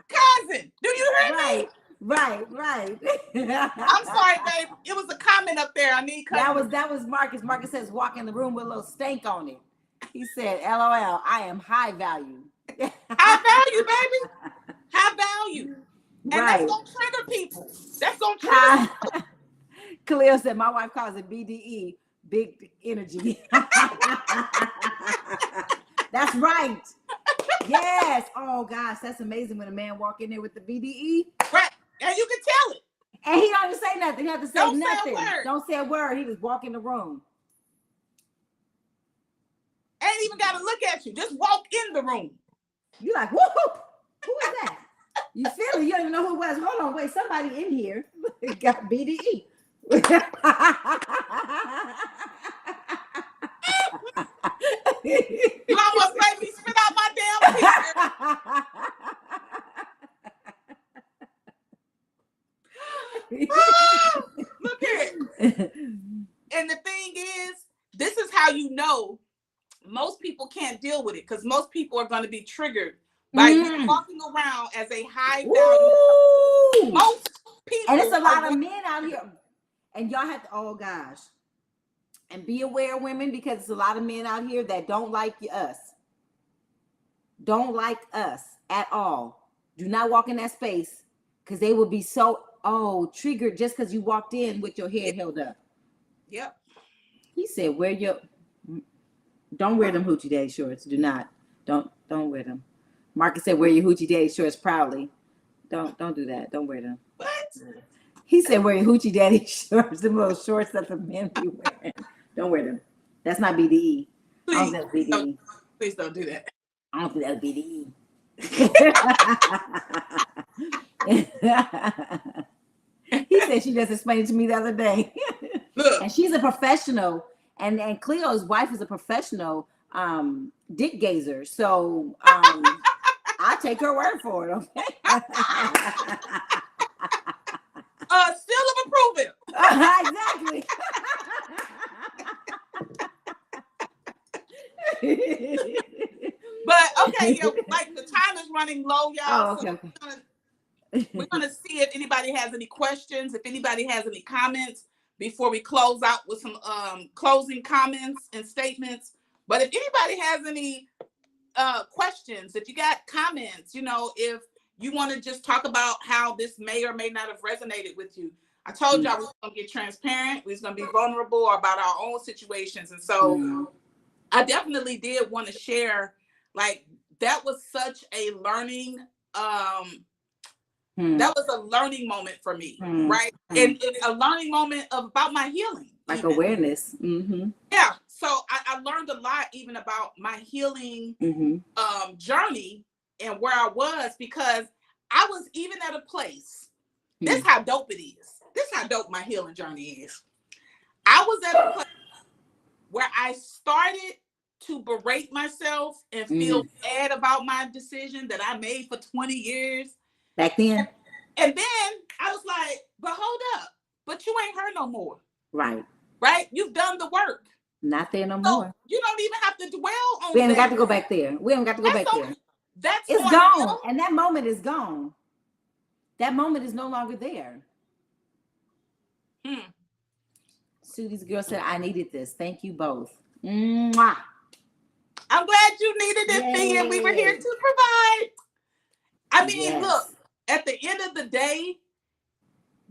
Cousin, do you hear me? Right. I'm sorry, babe. It was a comment up there. I need cousin. That was Marcus. Marcus says walk in the room with a little stank on it. He said, LOL, I am high value. High value, baby. High value. And that's gonna trigger people. That's gonna trigger people. Khalil said, my wife calls it BDE, big energy. That's right. Yes. Oh gosh, that's amazing when a man walk in there with the BDE. Right. And you can tell it. And he don't even say nothing. He have to say Don't nothing. Say a word. Don't say a word. He just walk in the room. even got to look at you. Just walk in the room. You like, whoa, who is that? You feel it. You don't even know who it was. Hold on, wait, somebody in here got BDE. You almost made me spit out my damn teeth. Look here. And the thing is, this is how you know most people can't deal with it, because most people are going to be triggered by you walking around as a high value. Most people. And it's a lot of men out here. And y'all have to, oh gosh. And be aware, women, because it's a lot of men out here that don't like us. Don't like us at all. Do not walk in that space, because they will be so, triggered just because you walked in with your head held up. Yep. He said, don't wear them hoochie daddy shorts. Do not. Don't wear them. Marcus said, wear your hoochie daddy shorts proudly. Don't do that. Don't wear them. What? He said, wear your hoochie daddy shorts, the little shorts that the men be wearing. Don't wear them. That's not BDE. Please, I don't think that's BDE. Please don't do that. I don't think that's BDE. He said she just explained it to me the other day. Look. And she's a professional, and Cleo's wife is a professional dick gazer. So I'll take her word for it, okay? Still of approval. Exactly. But okay, like the time is running low, y'all. Okay. So we're gonna see if anybody has any questions, if anybody has any comments before we close out with some closing comments and statements. But if anybody has any questions, if you got comments, if you want to just talk about how this may or may not have resonated with you. I told y'all we was gonna get transparent, we was gonna be vulnerable about our own situations. And so I definitely did want to share, like, that was such a learning that was a learning moment for me, right? And a learning moment about my healing. Like even. Awareness. Yeah. So I learned a lot even about my healing journey and where I was, because I was even at a place. This is how dope it is. This is how dope my healing journey is. I was at a place where I started to berate myself and feel bad about my decision that I made for 20 years. Back then. And then I was like, but hold up, but you ain't her no more. Right. Right? You've done the work. Not there no So more. you don't even have to dwell on We haven't that. got to go back there. We haven't got to go back there. It's gone. And that moment is gone. That moment is no longer there. Sudie's girl said, I needed this. Thank you both. Mwah. I'm glad you needed it, Fee, and we were here to provide. I mean, look, at the end of the day,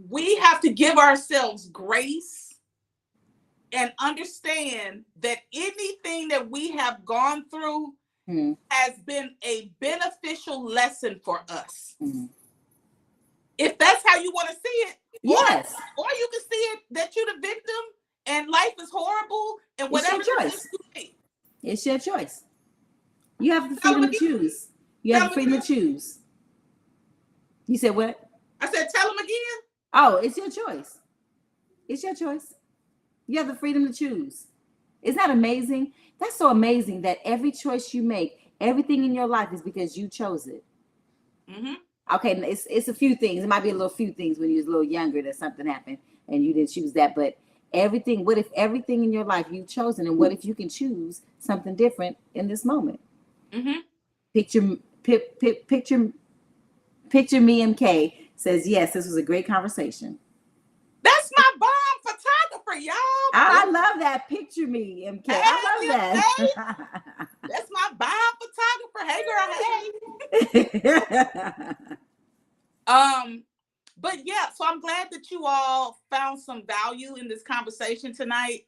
we have to give ourselves grace and understand that anything that we have gone through has been a beneficial lesson for us. If that's how you want to see it, yes. Or you can see it that you're the victim and life is horrible and whatever it's your choice. It's your choice. You have the freedom to choose. You have the freedom to choose. You said what? I said, tell them again. Oh, it's your choice. It's your choice. You have the freedom to choose. Isn't that amazing? That's so amazing that every choice you make, everything in your life is because you chose it. Okay, it's a few things. It might be a little few things when you was a little younger that something happened and you didn't choose that. But everything, what if everything in your life you've chosen? And what if you can choose something different in this moment? Picture me, MK says, yes, this was a great conversation. That's my bomb photographer, y'all. I love that. Picture me, MK. I love that. That's my bomb photographer. Hey, girl, hey. But yeah, so I'm glad that you all found some value in this conversation tonight.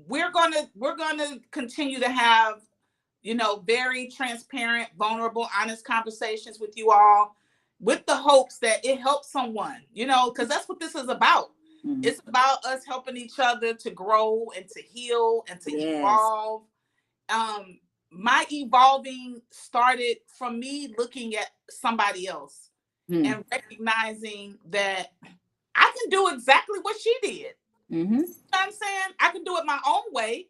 We're gonna continue to have, very transparent, vulnerable, honest conversations with you all, with the hopes that it helps someone, because that's what this is about. It's about us helping each other to grow and to heal and to evolve. My evolving started from me looking at somebody else and recognizing that I can do exactly what she did. You know what I'm saying? I can do it my own way,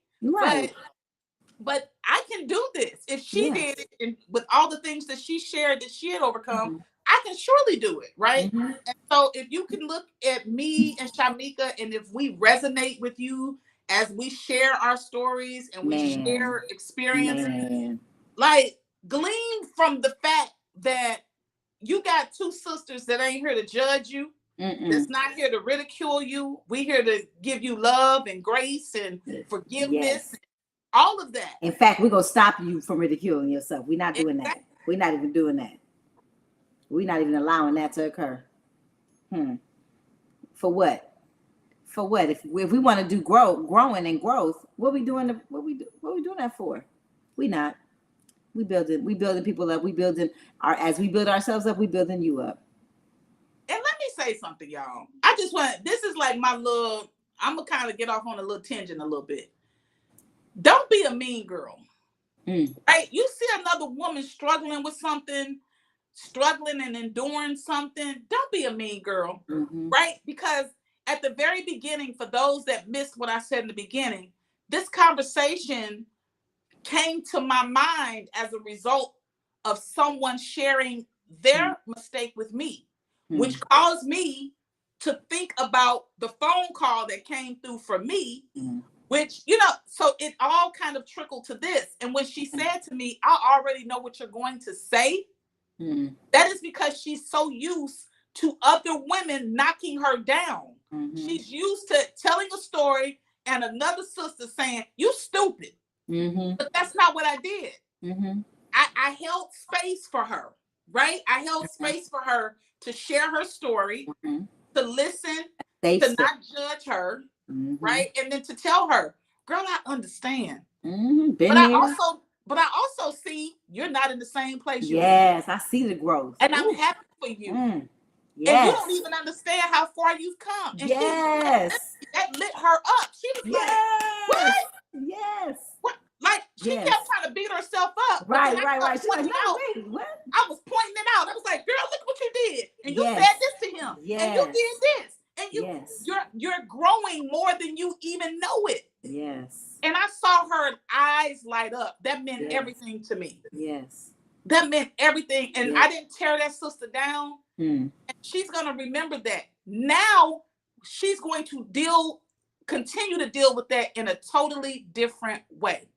but I can do this. If she did it, and with all the things that she shared that she had overcome, I can surely do it, right? And so if you can look at me and Shamika, and if we resonate with you as we share our stories and we share experiences, like glean from the fact that you got two sisters that ain't here to judge you, that's not here to ridicule you. We here to give you love and grace and forgiveness, and all of that. In fact, we're gonna stop you from ridiculing yourself. We're not doing that. We're not even doing that. We're not even allowing that to occur. For what? For what? If we want to do growing and growth, what we doing that for? We not. We building people up. We building as we build ourselves up, we building you up. And let me say something, y'all. This is like my little, I'm gonna kind of get off on a little tangent a little bit. Don't be a mean girl. Right? You see another woman struggling with something, struggling and enduring something, don't be a mean girl, right? Because at the very beginning, for those that missed what I said in the beginning, this conversation came to my mind as a result of someone sharing their mistake with me, which caused me to think about the phone call that came through from me, which, so it all kind of trickled to this. And when she said to me, I already know what you're going to say, that is because she's so used to other women knocking her down. She's used to telling a story and another sister saying, you stupid. But that's not what I did. I held space for her, right? I held space for her to share her story, to listen, to not judge her, right? And then to tell her, girl, I understand. But I also see you're not in the same place. I see the growth. And I'm happy for you. And you don't even understand how far you've come. And that lit her up. She was like, what? What? Like, she kept trying to beat herself up. Right. She's like, What? I was pointing it out. I was like, girl, look what you did. And you said this to him. And you did this. And you're growing more than you even know it. And I saw her eyes light up. That meant everything to me. That meant everything. And I didn't tear that sister down. And she's going to remember that. Now she's going to continue to deal with that in a totally different way.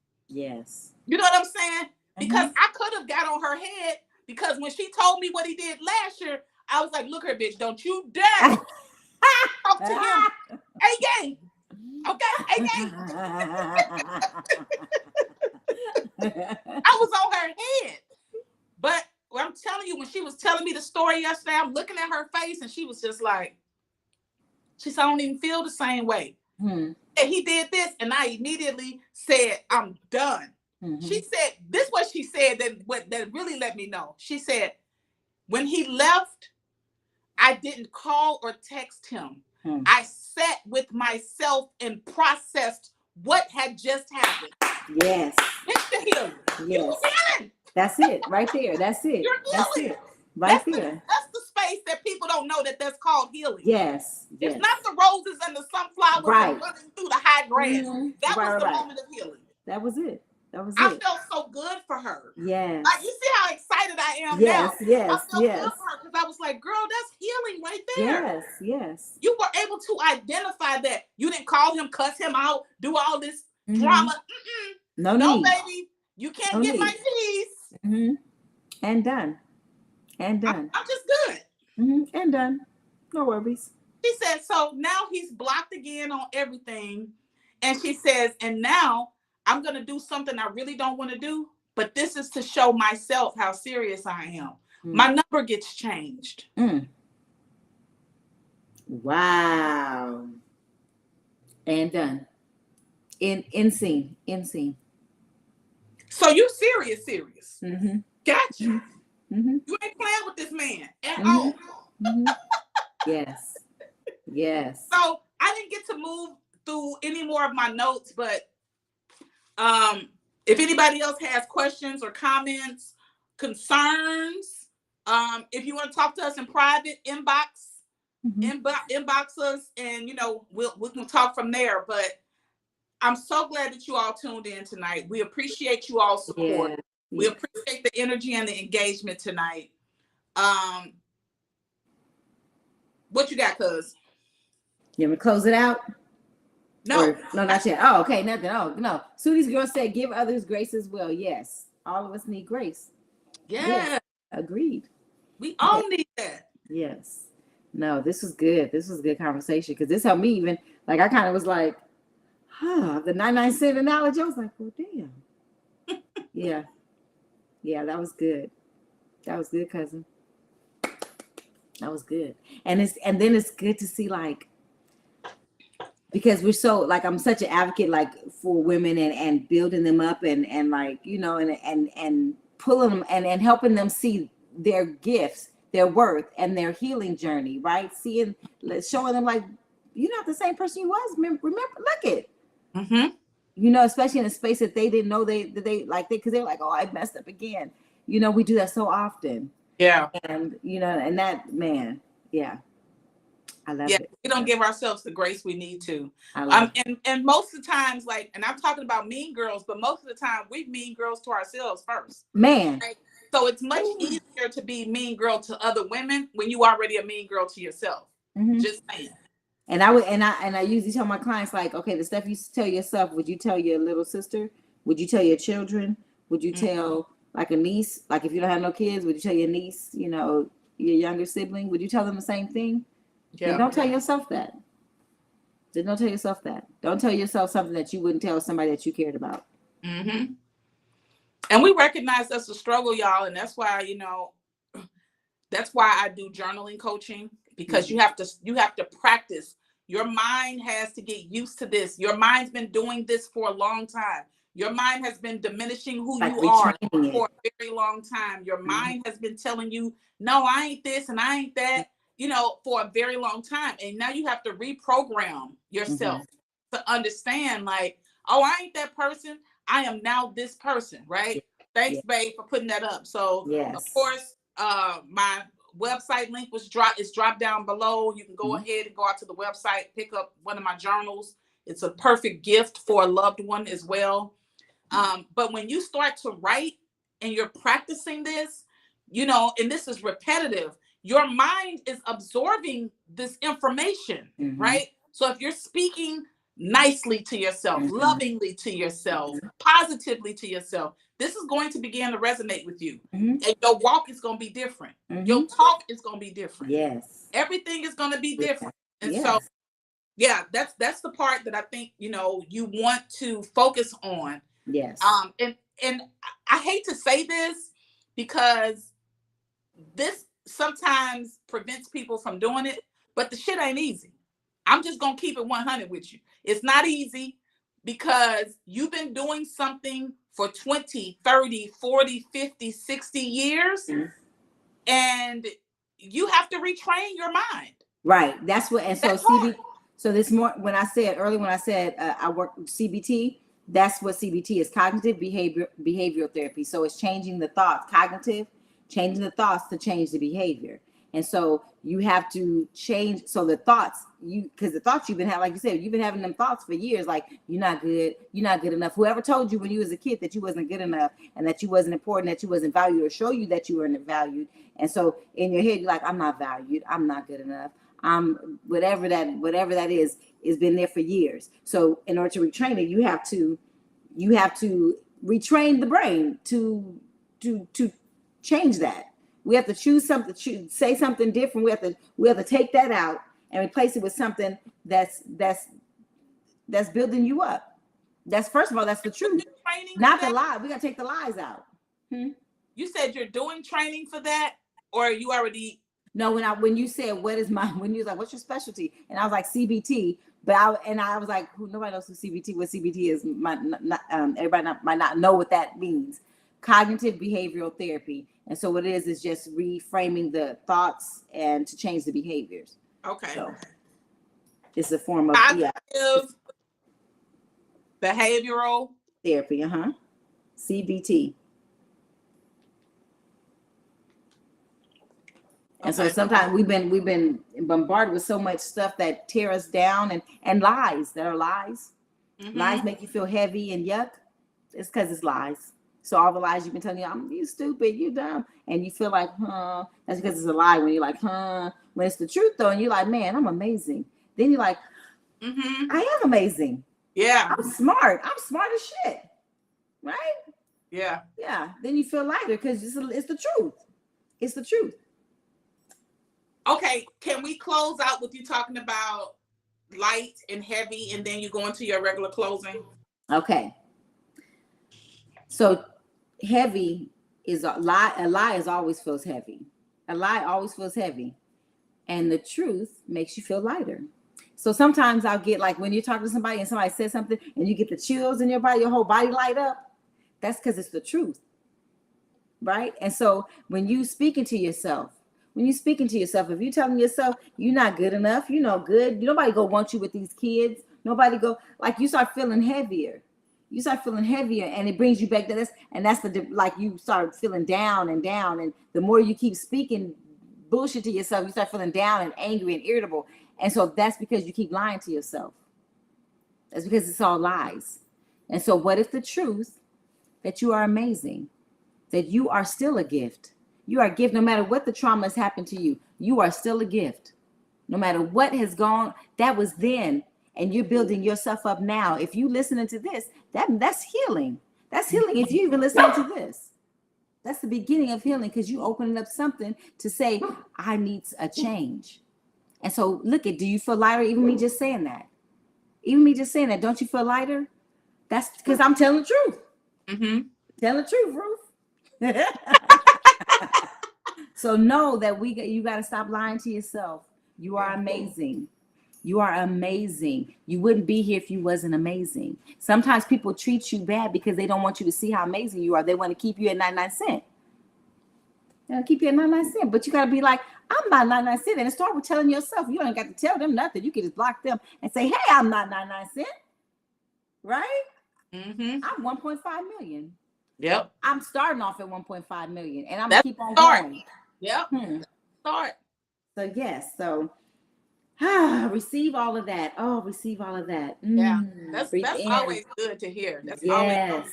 You know what I'm saying? Because I could have got on her head, because when she told me what he did last year, I was like, look here, bitch, don't you dare talk to him. A-game. Okay? A-game. I was on her head. But I'm telling you, when she was telling me the story yesterday, I'm looking at her face and she was just like, she said, I don't even feel the same way. And he did this, and I immediately said, I'm done. She said, this is what she said that really let me know. She said, when he left, I didn't call or text him. I sat with myself and processed what had just happened. It's the healing. You're healing. That's it, right there. That's it. That's it. Right there. That's the space that people don't know that's called healing. It's not the roses and the sunflowers running through the high grass. That was the moment of healing. That was it. I felt so good for her. Like, you see how excited I am now. I felt good for her because I was like, girl, that's healing right there. You were able to identify that. You didn't call him, cuss him out, do all this drama. No, baby. You can't get my peace. And done. I'm just good. And done. No worries. She said, so now he's blocked again on everything. And she says, and now I'm going to do something I really don't want to do, but this is to show myself how serious I am. My number gets changed. Wow. And done. In scene. So you serious. Gotcha. You ain't playing with this man at all. Yes. So I didn't get to move through any more of my notes, but if anybody else has questions or comments, concerns, if you want to talk to us in private, inbox us, and we can talk from there. But I'm so glad that you all tuned in tonight. We appreciate you all support. We appreciate the energy and the engagement tonight. What you got, cuz? You want me to close it out? No, no, not yet. Oh, okay, nothing. Oh, no. Sudi's girl said, "Give others grace as well." Yes, all of us need grace. Yeah, yes. Agreed. We all need that. Yes. No, this was good. This was a good conversation because this helped me even. Like I kind of was like, the 99-cent analogy. I was like, well, damn. Yeah, that was good. That was good, cousin. That was good. And then it's good to see, like, because we're so, like, I'm such an advocate, like, for women and building them up and like, and pulling them and helping them see their gifts, their worth, and their healing journey, right? Showing them, like, you're not the same person you was. Remember, look it. Mm-hmm. Especially in a space that they didn't know because they were like, oh, I messed up again. We do that so often. Yeah. And and that, man, yeah. I love it. We don't give ourselves the grace we need to. And most of the times, like, and I'm talking about mean girls, but most of the time we mean girls to ourselves first. Man. Right? So it's much easier to be mean girl to other women when you already a mean girl to yourself. Mm-hmm. Just saying. And I usually tell my clients, like, okay, the stuff you tell yourself, would you tell your little sister? Would you tell your children? Would you tell like a niece? Like if you don't have no kids, would you tell your niece, your younger sibling? Would you tell them the same thing? Yeah. Then don't tell yourself that. Don't tell yourself something that you wouldn't tell somebody that you cared about. Mm-hmm. And we recognize that's a struggle, y'all. And that's why, I do journaling coaching, because you have to practice. Your mind has to get used to this. Your mind's been doing this for a long time. Your mind has been diminishing who you are for a very long time. Your mind has been telling you, no, I ain't this and I ain't that, for a very long time. And now you have to reprogram yourself to understand, like, oh, I ain't that person. I am now this person, right? Thanks, babe, for putting that up. So, of course, my website link is dropped down below. You can go ahead and go out to the website, pick up one of my journals. It's a perfect gift for a loved one as well. But when you start to write and you're practicing this, and this is repetitive, your mind is absorbing this information, right? So if you're speaking nicely to yourself, lovingly to yourself, positively to yourself, this is going to begin to resonate with you. And your walk is going to be different. Your talk is going to be different. Yes. Everything is going to be different. And so, that's the part that I think, you want to focus on. Yes. And I hate to say this, because this sometimes prevents people from doing it, but the shit ain't easy. I'm just going to keep it 100 with you. It's not easy, because you've been doing something for 20, 30, 40, 50, 60 years, and you have to retrain your mind. Right. That's what, and so so this more, when I said I work with CBT, that's what CBT is, cognitive behavioral therapy. So it's changing the thoughts, changing the thoughts to change the behavior. And so you have to change. So the thoughts, because the thoughts you've been having, like you said, you've been having them thoughts for years, like you're not good enough. Whoever told you when you was a kid that you wasn't good enough and that you wasn't important, that you wasn't valued, or show you that you weren't valued. And so in your head, you're like, I'm not valued. I'm not good enough. Whatever that is been there for years. So in order to retrain it, you have to retrain the brain to change that. We have to choose something, say something different. We have to take that out and replace it with something that's building you up. That's, first of all, that's the truth, not the lie. We gotta take the lies out. You said you're doing training for that, or you already? No, when you said when you was like, what's your specialty? And I was like, CBT. But I was like, nobody knows what CBT is. Everybody might not know what that means. Cognitive behavioral therapy. And so what it is just reframing the thoughts and to change the behaviors. Okay. So. It's a form of cognitive behavioral therapy. CBT. And so sometimes we've been bombarded with so much stuff that tear us down, and lies that are lies. Lies make you feel heavy and yuck. It's because it's lies. So all the lies you've been telling you stupid, you dumb, and you feel like, that's because it's a lie. When you're like, when it's the truth though, and you're like, man, I'm amazing. Then you're like, I am amazing. Yeah. I'm smart. I'm smart as shit. Right? Yeah. Yeah. Then you feel lighter because it's the truth. It's the truth. Okay, can we close out with you talking about light and heavy, and then you go into your regular closing? Okay. So heavy is a lie. A lie is always feels heavy. A lie always feels heavy. And the truth makes you feel lighter. So sometimes I'll get like when you're talking to somebody and somebody says something and you get the chills in your body, your whole body light up. That's because it's the truth. Right? And so when you speaking to yourself, if you're telling yourself you're not good enough, you're no good, nobody go want you with these kids. Nobody go, like, you start feeling heavier. And it brings you back to this. And that's like you start feeling down. And the more you keep speaking bullshit to yourself, you start feeling down and angry and irritable. And so that's because you keep lying to yourself. That's because it's all lies. And so what if the truth that you are amazing, that you are still a gift? You are a gift. No matter what the trauma has happened to you, you are still a gift. No matter what has gone, that was then, and you're building yourself up now. If you listening to this, that's healing. That's healing. If you even listening to this, that's the beginning of healing, because you opening up something to say, I need a change. And so look do you feel lighter? Even me just saying that. Don't you feel lighter? That's because I'm telling the truth. Telling the truth, Ruth. So know that you got to stop lying to yourself. You are amazing. You are amazing. You wouldn't be here if you wasn't amazing. Sometimes people treat you bad because they don't want you to see how amazing you are. They want to keep you at 99 cents. They'll keep you at 99 cents. But you got to be like, I'm not 99 cents. And start with telling yourself. You don't got to tell them nothing. You can just block them and say, hey, I'm not 99 cents. Right? I'm 1.5 million. Yep. I'm starting off at 1.5 million. And I'm going to keep on going. Yep. Start. So yes. So receive all of that. Receive all of that. Yeah. That's always good to hear. That's always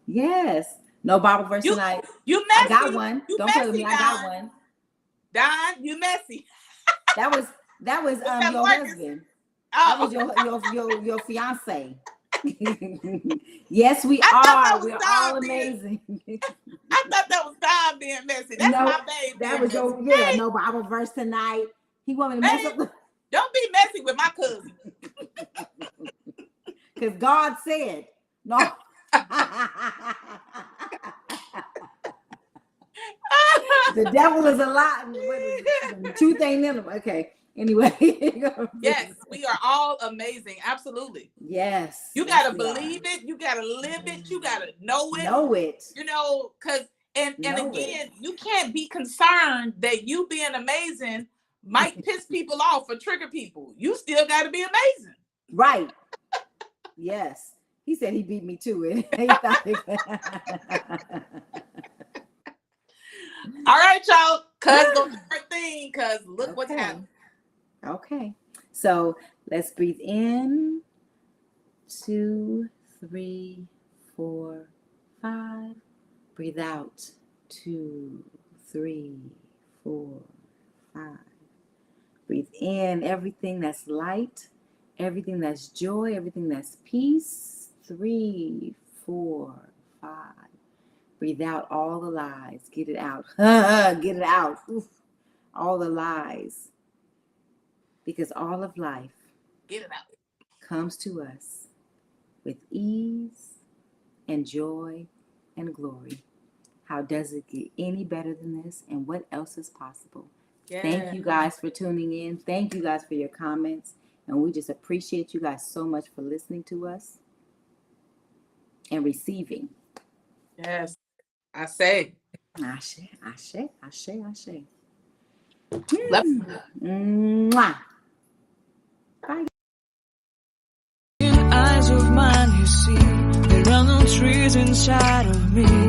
yes. No Bible verse tonight. You messy. I got one. Don't play with me. I got one. Don, you messy. That was your husband. Oh. That was your fiance. Yes, we are. We're all amazing. I thought that was Don being messy. That's my baby. That was your no Bible verse tonight. He wanted to mess up. Don't be messy with my cousin. Because God said no. The devil is a lie. The truth ain't in him. Okay. Anyway. Yes, we are all amazing. Absolutely. Yes. You got to believe it. You got to live it. You got to know it. Know it. You know, because, and again, you can't be concerned that you being amazing might piss people off or trigger people. You still got to be amazing. Right. Yes. He said he beat me to it. All right, y'all. Cuz go do her thing, cuz look what's happening. Okay. So let's breathe in. 2, 3, 4, 5. Breathe out. 2, 3, 4, 5. Breathe in everything that's light, everything that's joy, everything that's peace. 3, 4, 5. Breathe out all the lies. Get it out. Get it out. Oof. All the lies. Because all of life, get it out, comes to us with ease and joy and glory. How does it get any better than this? And what else is possible? Yeah. Thank you guys for tuning in. Thank you guys for your comments. And we just appreciate you guys so much for listening to us and receiving. Yes. I say. Ashe. Mwah. Bye. In eyes of mine, you see, there are no trees inside of me.